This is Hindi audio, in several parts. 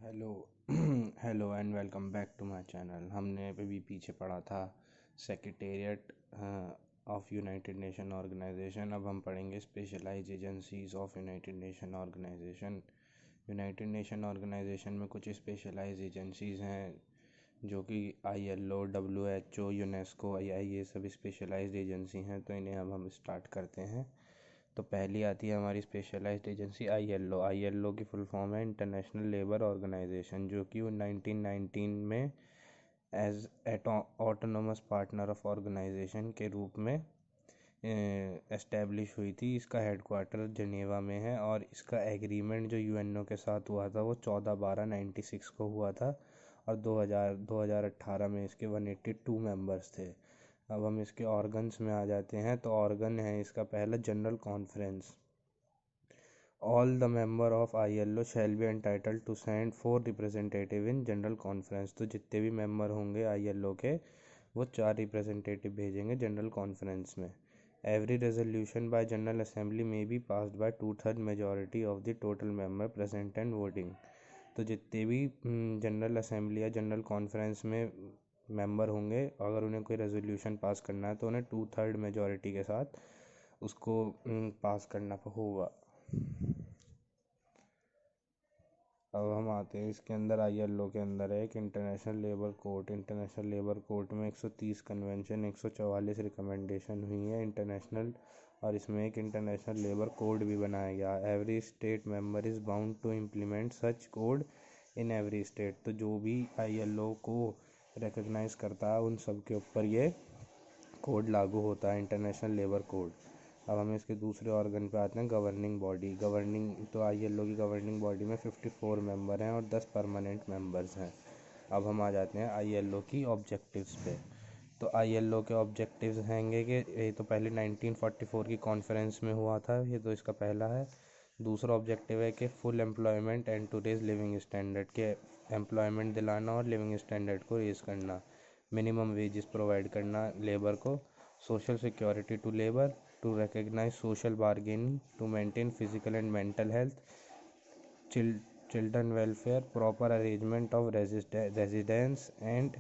Hello hello and welcome back to my channel. हमने अभी पीछे पढ़ा था secretariat of united nation organisation. अब हम पढ़ेंगे specialised agencies of united nation organisation. United nation organisation में कुछ स्पेशलाइज्ड एजेंसीज हैं जो कि ILO, WHO, यूनेस्को, ये सब स्पेशलाइज्ड एजेंसी हैं। तो इन्हें अब हम स्टार्ट करते हैं। तो पहली आती है हमारी स्पेशलाइज्ड एजेंसी ILO की फुल फॉर्म है इंटरनेशनल लेबर ऑर्गेनाइजेशन, जो कि 1919 में as autonomous partner of organisation के रूप में एस्टेब्लिश हुई थी। इसका हेडक्वार्टर जनेवा में है और इसका एग्रीमेंट जो UNO के साथ हुआ था वो 14/12/96 को हुआ था और 2018 में इसके 182 मेंबर्स थे। अब हम इसके ऑर्गन्स में आ जाते हैं। तो ऑर्गन है इसका पहला general conference. All the member of ILO shall be entitled to send 4 representative in general conference. तो जितने भी मेंबर होंगे ILO के वो 4 रिप्रेजेंटेटिव भेजेंगे जनरल कॉन्फ्रेंस में। Every resolution by general assembly में be passed by 2/3 majority of the total member present and voting. तो जितने भी जनरल असेंबली या जनरल कॉन्फ्रेंस में मेंबर होंगे, अगर उन्हें कोई रेजोल्यूशन पास करना है तो उन्हें 2/3 मेजॉरिटी के साथ उसको पास करना होगा। अब हम आते हैं इसके अंदर। ILO के अंदर है एक international labour court. International labour court में 130 कन्वेंशन, 144 रिकमेंडेशन हुई है इंटरनेशनल, और इसमें एक इंटरनेशनल लेबर कोड भी बनाया गया। Every state member is bound to implement such code in every state. तो जो भी ILO को रिकग्नाइज करता है उन सब के ऊपर ये कोड लागू होता है, इंटरनेशनल लेबर कोड। अब हम इसके दूसरे ऑर्गन पे आते हैं, गवर्निंग बॉडी। तो ILO की गवर्निंग बॉडी में 54 मेंबर हैं और 10 परमानेंट मेंबर्स हैं। अब हम आ जाते हैं ILO की ऑब्जेक्टिव्स पे। तो ILO के ऑब्जेक्टिव्स हैंगे कि ये तो पहले 1944 की कॉन्फ्रेंस में हुआ था, ये तो इसका पहला है। दूसरा ऑब्जेक्टिव है कि full employment and to raise living standard, के एम्प्लॉयमेंट दिलाना और लिविंग स्टैंडर्ड को रेज करना। मिनिमम वेजेस प्रोवाइड करना लेबर को। Social security to labour, to recognize social bargaining, to maintain physical and mental health, children welfare, proper arrangement of residence and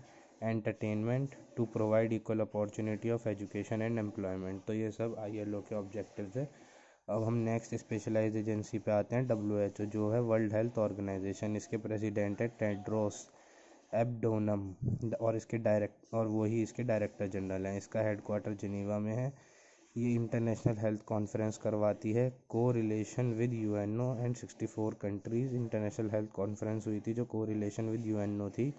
entertainment, to provide equal opportunity of education and employment। तो ये सब ILO के ऑब्जेक्टिव्स है। अब हम नेक्स्ट स्पेशलाइज्ड एजेंसी पे आते हैं, WHO, जो है वर्ल्ड हेल्थ ऑर्गेनाइजेशन। इसके प्रेसिडेंट है टेड्रोस एबडोनम और वही इसके डायरेक्टर जनरल हैं। इसका हेडक्वार्टर जिनीवा में है। ये इंटरनेशनल हेल्थ कॉन्फ्रेंस करवाती है को relation with UNO and 64 countries. International health conference हुई थी जो को रिलेशन विद UNO थी,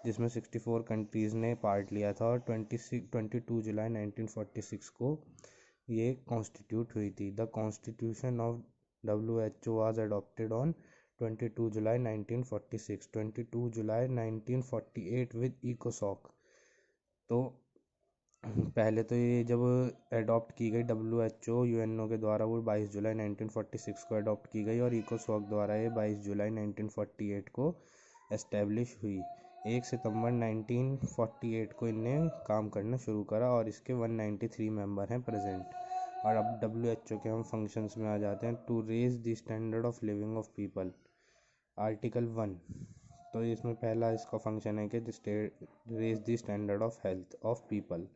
जिसमें 64 कंट्रीज़ ने पार्ट लिया था और 22 जुलाई 1946 को ये कॉन्स्टिट्यूट हुई थी। The constitution of WHO was adopted on 22 July 1946, 22 July 1948 with इकोसॉक। तो पहले तो ये जब अडॉप्ट की गई WHO UNO के द्वारा, वो 22 जुलाई 1946 को अडॉप्ट की गई और इकोसॉक द्वारा ये 22 जुलाई 1948 को एस्टेब्लिश हुई। 1 सितंबर 1948 को इनने काम करना शुरू करा और इसके 193 मेंबर हैं प्रेजेंट। और अब WHO के हम फंक्शंस में आ जाते हैं। To raise the standard of living of people, article 1। तो इसमें पहला इसका फंक्शन है कि raise the standard of health of people.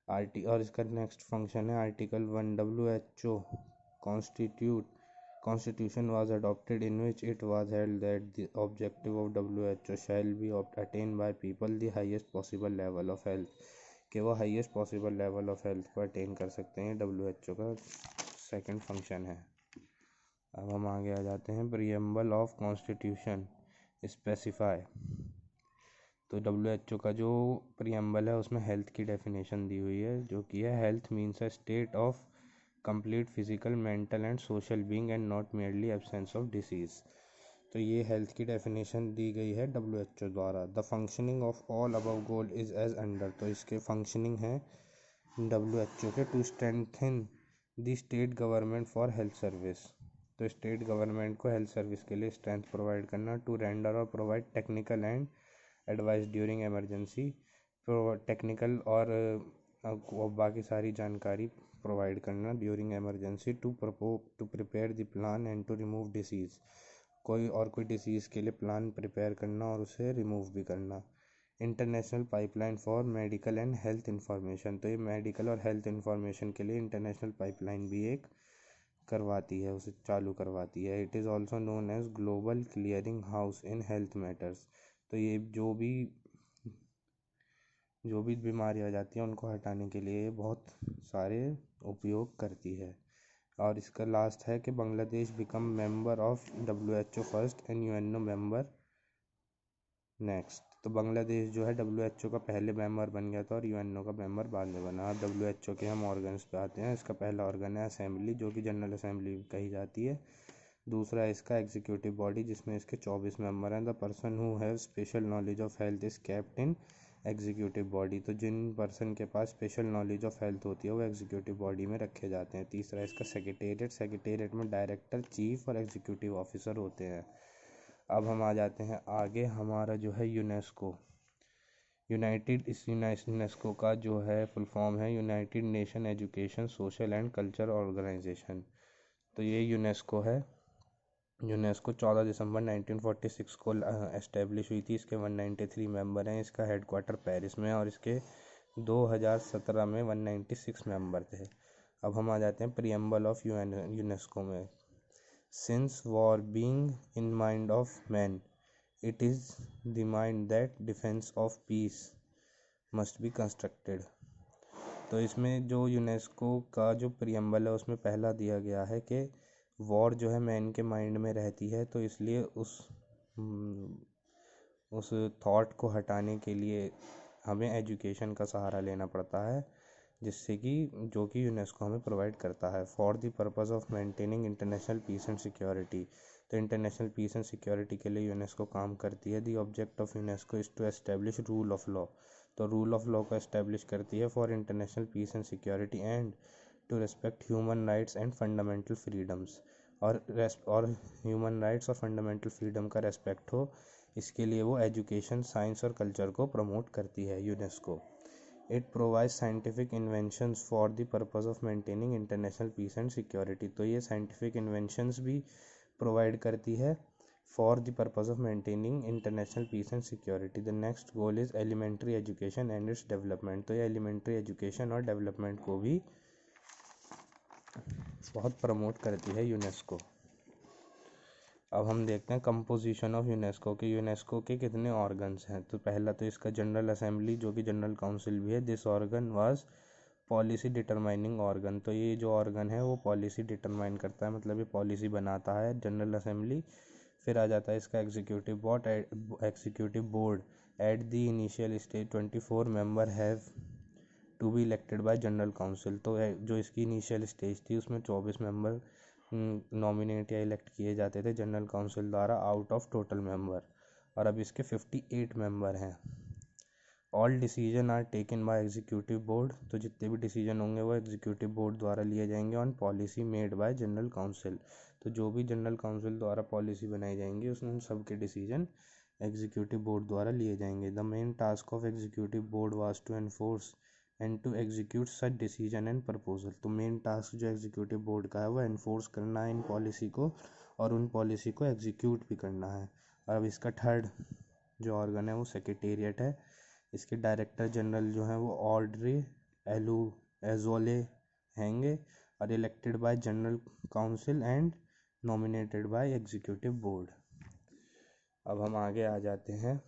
और इसका नेक्स्ट फंक्शन है article 1। WHO constitution was adopted in which it was held that the objective of WHO shall be attain by people the highest possible level of health, कि वो highest possible level of health को अटेन कर सकते हैं। WHO का सेकंड फंक्शन है। अब हम आगे आ जाते हैं, प्रीएम्बल ऑफ कॉन्स्टिट्यूशन स्पेसिफाई। तो WHO का जो प्रीएम्बल है उसमें हेल्थ की डेफिनेशन दी हुई है, जो कि है health means a state of complete physical, mental and social being and not merely absence of disease. तो ये हेल्थ की डेफिनेशन दी गई है WHO द्वारा। The functioning of all above goal is as under. तो इसके फंक्शनिंग है WHO के, to strengthen the state government for health service. तो स्टेट गवर्नमेंट को हेल्थ सर्विस के लिए स्ट्रेंथ प्रोवाइड करना। टू रेंडर और provide technical and advice during emergency, technical और बाकी सारी जानकारी प्रोवाइड करना during emergency. To prepare the plan and to remove disease, कोई डिसीज़ के लिए प्लान प्रिपेयर करना और उसे रिमूव भी करना। International pipeline for medical and health information, तो ये मेडिकल और हेल्थ इंफॉर्मेशन के लिए इंटरनेशनल पाइपलाइन भी एक करवाती है, उसे चालू करवाती है। It is also known as global clearing house in health matters, तो ये जो भी बीमारियाँ आ जाती हैं उनको हटाने के लिए बहुत सारे उपयोग करती है। और इसका लास्ट है कि Bangladesh become member of WHO first and UNO member next. तो बांग्लादेश जो है WHO का पहले मेंबर बन गया था और UNO का मेंबर बाद में बना। अब WHO के हम ऑर्गन्स पे आते हैं। इसका पहला ऑर्गन है असेंबली, जो कि जनरल असेंबली कही जाती है। दूसरा है इसका एग्जीक्यूटिव बॉडी, जिसमें इसके 24 मेंबर हैं। The person who have special knowledge of health is kept in executive body, तो जिन पर्सन के पास स्पेशल नॉलेज ऑफ हेल्थ होती है वो एग्जीक्यूटिव बॉडी में रखे जाते हैं। तीसरा है इसका सेक्रेटेरिएट में डायरेक्टर, चीफ और एग्जीक्यूटिव ऑफिसर होते हैं। अब हम आ जाते हैं आगे, हमारा जो है यूनेस्को। यूनेस्को का जो है फुल फॉर्म है United Nation education social and culture organisation. तो ये यूनेस्को है। यूनेस्को 14 दिसंबर 1946 को एस्टेब्लिश हुई थी। इसके 193 मेंबर हैं। इसका हेडक्वार्टर पेरिस में है और इसके 2017 में 196 मेंबर थे। अब हम आ जाते हैं प्रीएम्बल ऑफ यूनेस्को में। Since war being in mind of man, it is the mind that defence of peace must be constructed. तो इसमें जो यूनेस्को का जो प्रीएम्बल है उसमें पहला दिया गया है कि वॉर जो है मैन के माइंड में रहती है, तो इसलिए उस थॉट को हटाने के लिए हमें एजुकेशन का सहारा लेना पड़ता है, जिससे कि जो कि यूनेस्को हमें प्रोवाइड करता है। For the purpose of maintaining international peace and security, तो इंटरनेशनल पीस एंड सिक्योरिटी के लिए यूनेस्को काम करती है। The object of UNESCO is to establish rule of law, तो रूल ऑफ लॉ को एस्टेब्लिश करती है for international peace and security and to respect human rights and fundamental freedoms, और ह्यूमन राइट्स और फंडामेंटल फ्रीडम का रेस्पेक्ट हो, इसके लिए वो एजुकेशन, साइंस और कल्चर को प्रमोट करती है UNESCO. It provides scientific inventions for the purpose of maintaining international peace and security, तो ये साइंटिफिक इन्वेंशंस भी प्रोवाइड करती है for the purpose of maintaining international peace and security. The next goal is elementary education and its development, तो ये एलिमेंट्री एजुकेशन और डेवलपमेंट को भी बहुत प्रमोट करती है यूनेस्को। अब हम देखते हैं कंपोजिशन ऑफ यूनेस्को के। यूनेस्को के कितने ऑर्गन्स हैं। तो पहला तो इसका जनरल असेंबली, जो कि जनरल काउंसिल भी है। This organ was policy determining organ, तो ये जो ऑर्गन है वो पॉलिसी डिटरमाइन करता है, मतलब ये पॉलिसी बनाता है, जनरल असेंबली। फिर आ जाता है इसका executive board at the initial stage 24 member have to be elected by general council, तो जो इसकी इनिशियल स्टेज थी उसमें 24 मेंबर नॉमिनेट या इलेक्ट किए जाते थे जनरल काउंसिल द्वारा आउट ऑफ टोटल मेंबर, और अब इसके 58 मेंबर हैं। All decision are taken by executive board, तो जितने भी डिसीजन होंगे वो एग्जीक्यूटिव बोर्ड द्वारा लिए जाएंगे। On policy made by general council, तो जो भी जनरल काउंसिल द्वारा पॉलिसी बनाई जाएंगी उसमें सब के डिसीजन एग्जीक्यूटिव बोर्ड द्वारा लिए जाएंगे। The main task of executive board was to enforce and to execute such decision and proposal, तो मेन टास्क जो एग्जीक्यूटिव बोर्ड का है वो एनफोर्स करना है इन पॉलिसी को और उन पॉलिसी को एग्जीक्यूट भी करना है। और अब इसका थर्ड जो ऑर्गन है वो सेक्रेटेरिएट है। इसके डायरेक्टर जनरल जो हैं वो ऑड्रे एजोले हैंगे और elected by general council and nominated by executive board. अब हम आगे आ जाते हैं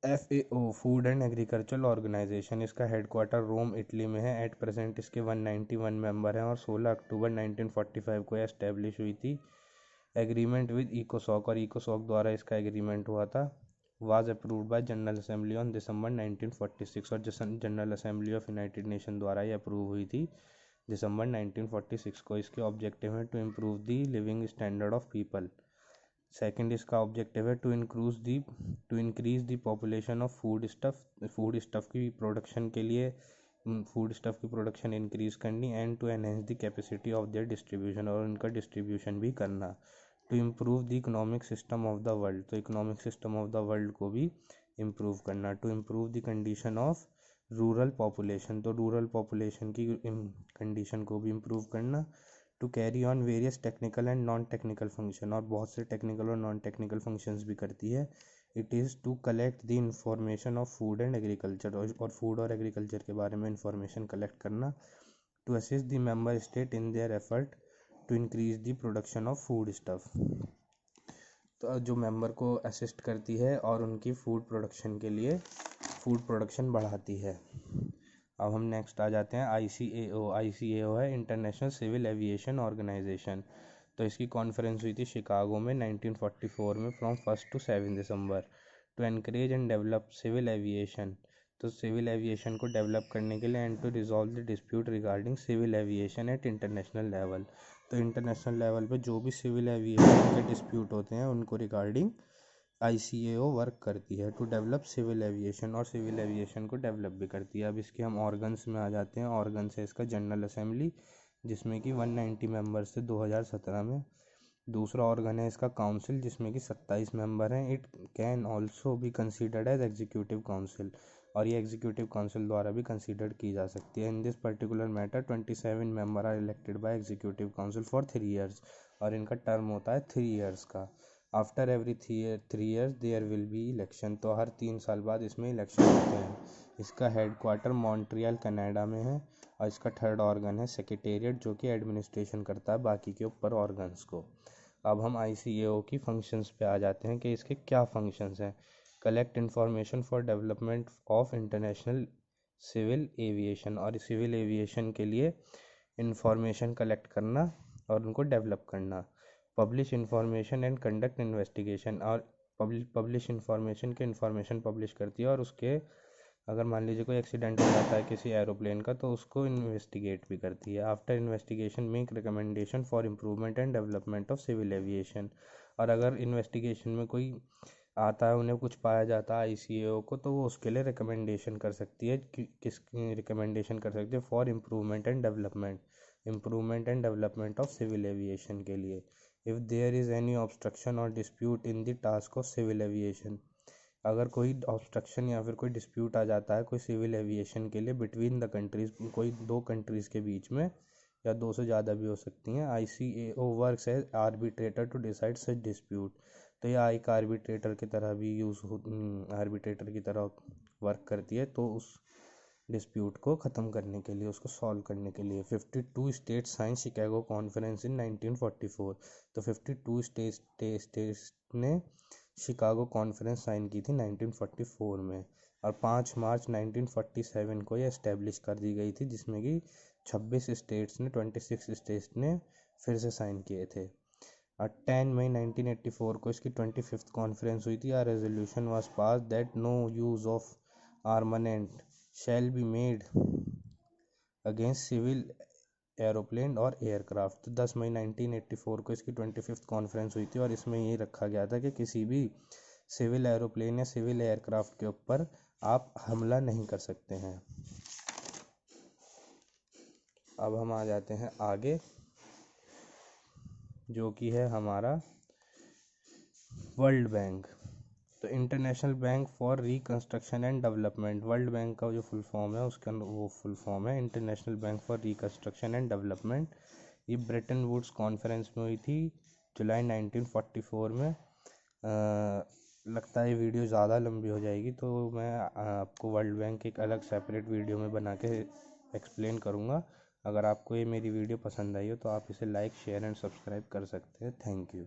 FAO, food and agricultural organisation. इसका हेडक्वार्टर रोम इटली में है। एट प्रेजेंट इसके 191 मेंबर हैं और 16 अक्टूबर 1945 को एस्टेब्लिश हुई थी। एग्रीमेंट विद इकोसॉक, और इकोसॉक द्वारा इसका एग्रीमेंट हुआ था। Was approved by general assembly on December 1946, और general assembly of united nation द्वारा ये अप्रूव हुई थी दिसंबर 1946 को। इसके ऑब्जेक्टिव है to improve the living standard of people. Second इसका ऑब्जेक्टिव है to increase the population of food stuff की प्रोडक्शन के लिए फूड स्टफ़ की प्रोडक्शन इंक्रीज करनी, and to enhance the capacity of their distribution, और उनका डिस्ट्रीब्यूशन भी करना। To improve the economic system of the world, तो economic system of the world को भी इम्प्रूव करना। To improve the condition of rural population, तो रूरल पॉपुलेशन की कंडीशन को भी इम्प्रूव करना। To carry on various technical and non technical function, और बहुत से टेक्निकल और नॉन टेक्निकल फंक्शंस भी करती है। It is to collect the information of food and agriculture, और फूड और एग्रीकल्चर के बारे में इंफॉर्मेशन कलेक्ट करना। To assist the member state in their effort to increase the production of food stuff, तो जो मेंबर को असिस्ट करती है और उनकी फूड प्रोडक्शन के लिए फूड प्रोडक्शन बढ़ाती है। अब हम नेक्स्ट आ जाते हैं ICAO। ICAO है इंटरनेशनल सिविल एविएशन ऑर्गेनाइजेशन। तो इसकी कॉन्फ्रेंस हुई थी शिकागो में 1944 में, फ्रॉम 1 to 7 दिसंबर, to encourage and develop civil aviation. तो सिविल एविएशन को डेवलप करने के लिए, and to resolve the dispute regarding civil aviation at international level. तो इंटरनेशनल लेवल पे जो भी सिविल एविएशन के डिस्प्यूट होते हैं उनको रिगार्डिंग ICAO वर्क करती है टू डेवलप सिविल एविएशन, और सिविल एविएशन को डेवलप भी करती है। अब इसके हम ऑर्गन्स में आ जाते हैं। ऑर्गन्स है इसका जनरल असेंबली, जिसमें कि 190 मेंबर्स थे 2017 में। दूसरा ऑर्गन है इसका काउंसिल, जिसमें कि 27 मेंबर हैं। It can also be considered as executive council, और ये एग्जीक्यूटिव काउंसिल द्वारा भी कंसिडर की जा सकती है। In this particular matter 27 member are elected by executive council for 3 years, और इनका टर्म होता है 3 ईयर्स का। After every 3 years there will be election, तो हर 3 साल बाद इसमें इलेक्शन होते हैं। इसका हेडक्वार्टर मॉन्ट्रियल कनाडा में है। और इसका थर्ड ऑर्गन है सेक्रेटेरिएट, जो कि एडमिनिस्ट्रेशन करता है बाकी के ऊपर ऑर्गन्स को। अब हम ICAO की फंक्शंस पे आ जाते हैं कि इसके क्या फंक्शंस हैं। Collect information for development of international civil aviation, और सिविल एविएशन के लिए इंफॉर्मेशन कलेक्ट करना और उनको डेवलप करना। Publish information and conduct investigation, और पब्लिश इंफॉर्मेशन के इंफॉर्मेशन पब्लिश करती है, और उसके अगर मान लीजिए कोई एक्सीडेंट हो जाता है किसी एरोप्लेन का तो उसको इन्वेस्टिगेट भी करती है। After investigation make recommendation for improvement and development of civil aviation, और अगर इन्वेस्टिगेशन में कोई आता है, उन्हें कुछ पाया जाता है ICAO को, तो वो उसके लिए रिकमेंडेशन कर सकती है। किस रिकमेंडेशन कर सकती है? For improvement and development of civil aviation के लिए। If there is any obstruction और dispute in the task of civil aviation, अगर कोई ऑब्स्ट्रक्शन या फिर कोई डिस्प्यूट आ जाता है कोई सिविल एविएशन के लिए बिटवीन द कंट्रीज, कोई दो कंट्रीज़ के बीच में, या दो से ज़्यादा भी हो सकती हैं, ICAO works as arbitrator to decide such dispute. तो यह एक आर्बिट्रेटर की तरह भी आर्बिट्रेटर की तरह वर्क करती है, तो उस डिस्प्यूट को ख़त्म करने के लिए, उसको सॉल्व करने के लिए। 52 states sign Chicago conference in 1944। तो 52 स्टेट्स ने शिकागो कॉन्फ्रेंस साइन की थी 1944 में, और 5 मार्च 1947 को यह इस्टेब्लिश कर दी गई थी, जिसमें कि 26 स्टेट्स ने फिर से साइन किए थे। और 10 मई 1984 को इसकी 25th कॉन्फ्रेंस हुई थी। A resolution was pass that no use of armament shall be made against civil aeroplane और एयरक्राफ्ट। तो 10 मई 1984 को इसकी 25th कॉन्फ्रेंस हुई थी, और इसमें ये रखा गया था कि किसी भी सिविल एरोप्लेन या सिविल एयरक्राफ्ट के ऊपर आप हमला नहीं कर सकते हैं। अब हम आ जाते हैं आगे, जो कि है हमारा वर्ल्ड बैंक। तो international bank for reconstruction and development, world bank का जो फुल फॉर्म है उसका वो फुल फॉर्म है international bank for reconstruction and development. ये ब्रेटन वुड्स कॉन्फ्रेंस में हुई थी जुलाई 1944 में। लगता है ये वीडियो ज़्यादा लंबी हो जाएगी, तो मैं आपको वर्ल्ड बैंक एक अलग सेपरेट वीडियो में बना के एक्सप्लेन करूँगा। अगर आपको ये मेरी वीडियो पसंद आई हो तो आप इसे लाइक शेयर एंड सब्सक्राइब कर सकते हैं। Thank you.